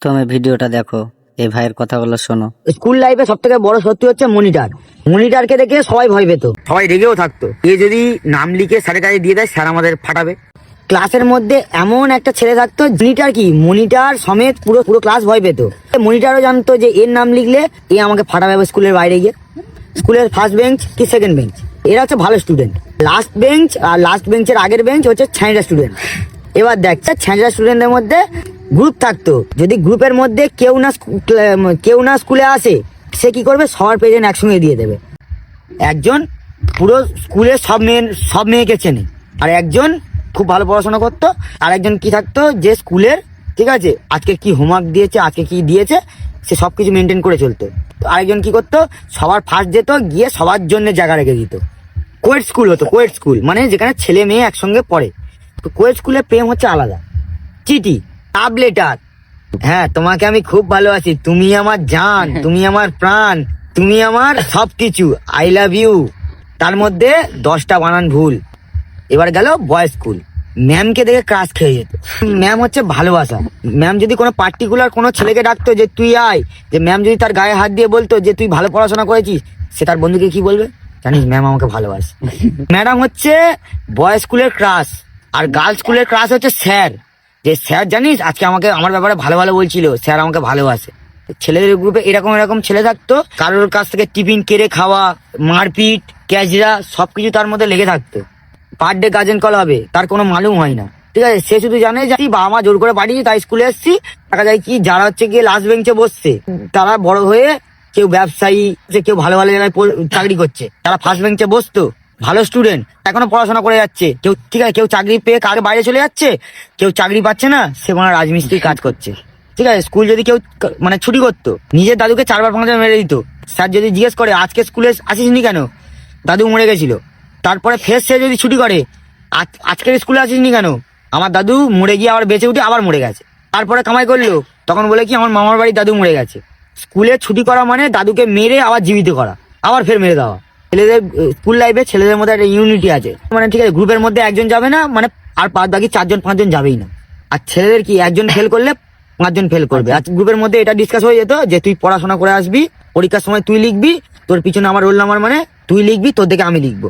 প্রথমে ভিডিওটা দেখো, এই ভাইয়ের কথাগুলো শোনো। স্কুল লাইফে সব থেকে বড় সত্যি হচ্ছে মনিটরকে দেখে সবাই ভয় পেত, সবাই রেগেও থাকতো। এ যদি নাম লিখে স্যারের কাছে দিয়ে দেয়, স্যার আমাদের ফাটাবে। ক্লাসের মধ্যে এমন একটা ছেলে থাকতো, মনিটর সমেত পুরো পুরো ক্লাস ভয় পেত। মনিটরও জানতো যে এর নাম লিখলে এ আমাকে ফাটাবে স্কুলের বাইরে গিয়ে। স্কুলের ফার্স্ট বেঞ্চ কি সেকেন্ড বেঞ্চ, এরা হচ্ছে ভালো স্টুডেন্ট। লাস্ট বেঞ্চ আর লাস্ট বেঞ্চের আগের বেঞ্চ হচ্ছে ছ্যাঁচড়া স্টুডেন্ট। এবার দেখ, ছ্যাঁচড়া স্টুডেন্টদের মধ্যে গ্রুপ থাকতো, যদি গ্রুপের মধ্যে কেউ না স্কুলে আসে, সে কি করবে, সবার প্রেজেন্ট একসঙ্গে দিয়ে দেবে। একজন পুরো স্কুলের সব মেয়েকে চেনে, আর একজন খুব ভালো পড়াশোনা করতো, আর একজন কি থাকতো যে স্কুলের, ঠিক আছে, আজকে কি হোমওয়ার্ক দিয়েছে, আজকে কি দিয়েছে, সে সবকিছু মেনটেন করে চলতো। আরেকজন কি করতো, সবার ফার্স্ট যেত, গিয়ে সবার জন্য জায়গা রেখে দিত। কোয়েট স্কুল হতো, কোয়েট স্কুল মানে যেখানে ছেলে মেয়ে একসঙ্গে পড়ে। তো কোয়েট স্কুলে প্রেম হচ্ছে আলাদা। চিঠি, লাভ লেটার, হ্যাঁ তোমাকে আমি খুব ভালোবাসি, তুমি আমার জান, তুমি আমার প্রাণ, তুমি আমার সবকিছু, আই লাভ ইউ। তার মধ্যে 10টা বানান ভুল। এবার গেল বয়েজ স্কুল, ম্যামকে দেখে ক্রাশ খেয়ে যেত। ম্যাম হচ্ছে ভালোবাসা। ম্যাম যদি কোনো পার্টিকুলার কোনো ছেলেকে ডাকতো যে তুই আয়, যে ম্যাম যদি তার গায়ে হাত দিয়ে বলতো যে তুই ভালো পড়াশোনা করেছিস, সে তার বন্ধুকে কি বলবে জানিস, ম্যাম আমাকে ভালোবাসে। ম্যাডাম হচ্ছে বয়েজ স্কুলের ক্রাশ, আর গার্লস স্কুলের ক্রাশ হচ্ছে স্যার। যে স্যার জানিস আজকে আমাকে আমার ব্যাপারে ভালো ভালো বলছিল, স্যার আমাকে ভালোবাসে। ছেলেদের গ্রুপে এরকম ছেলে থাকতো, কারোর কাছ থেকে টিফিন কেড়ে খাওয়া, মারপিট, ক্যাজরা সবকিছু তার মধ্যে লেগে থাকতো। পার ডে গার্জেন কল হবে, তার কোনো মালুম হয় না, ঠিক আছে। সে শুধু জানে যে বাবা মা জোর করে পাঠিয়েছি তাই স্কুলে এসেছি। দেখা যায় কি, যারা হচ্ছে গিয়ে লাস্ট বেঞ্চে বসছে, তারা বড় হয়ে কেউ ব্যবসায়ী, কেউ ভালো ভালো জায়গায় চাকরি করছে। তারা ফার্স্ট বেঞ্চে বসতো, ভালো স্টুডেন্ট, এখনো পড়াশোনা করে যাচ্ছে। কেউ, ঠিক আছে, কেউ চাকরি পেয়ে কাকে বাইরে চলে যাচ্ছে, কেউ চাকরি পাচ্ছে না, সে কোনো রাজমিস্ত্রির কাজ করছে, ঠিক আছে। স্কুল যদি কেউ মানে ছুটি করতো, নিজের দাদুকে 4 বার 5 বার মেরে দিত। স্যার যদি জিজ্ঞেস করে আজকে স্কুলে আসিসনি কেন, দাদু মরে গেছিল। তারপরে ফের সে যদি ছুটি করে, আজকের স্কুলে আসিসনি কেন, আমার দাদু মরে গিয়ে আবার বেঁচে উঠে আবার মরে গেছে। তারপরে কামাই করলো, তখন বলে কি আমার মামার বাড়ি দাদু মরে গেছে। স্কুলে ছুটি করা মানে দাদুকে মেরে আবার জীবিত করা, আবার ফের মেরে দেওয়া। ছেলেদের স্কুল লাইফে ছেলেদের মধ্যে একটা ইউনিটি আছে, মানে ঠিক আছে, গ্রুপের মধ্যে একজন যাবে না, মানে আর বাকি 4জন 5জন যাবেই না। আর ছেলেদের কি, একজন ফেল করলে 5জন ফেল করবে। আর গ্রুপের মধ্যে এটা ডিসকাস হয়ে যেত যে তুই পড়াশোনা করে আসবি, পরীক্ষার সময় তুই লিখবি, তোর পিছনে আমার রোল নাম্বার মানে তুই লিখবি, তোর দেখে আমি লিখবো।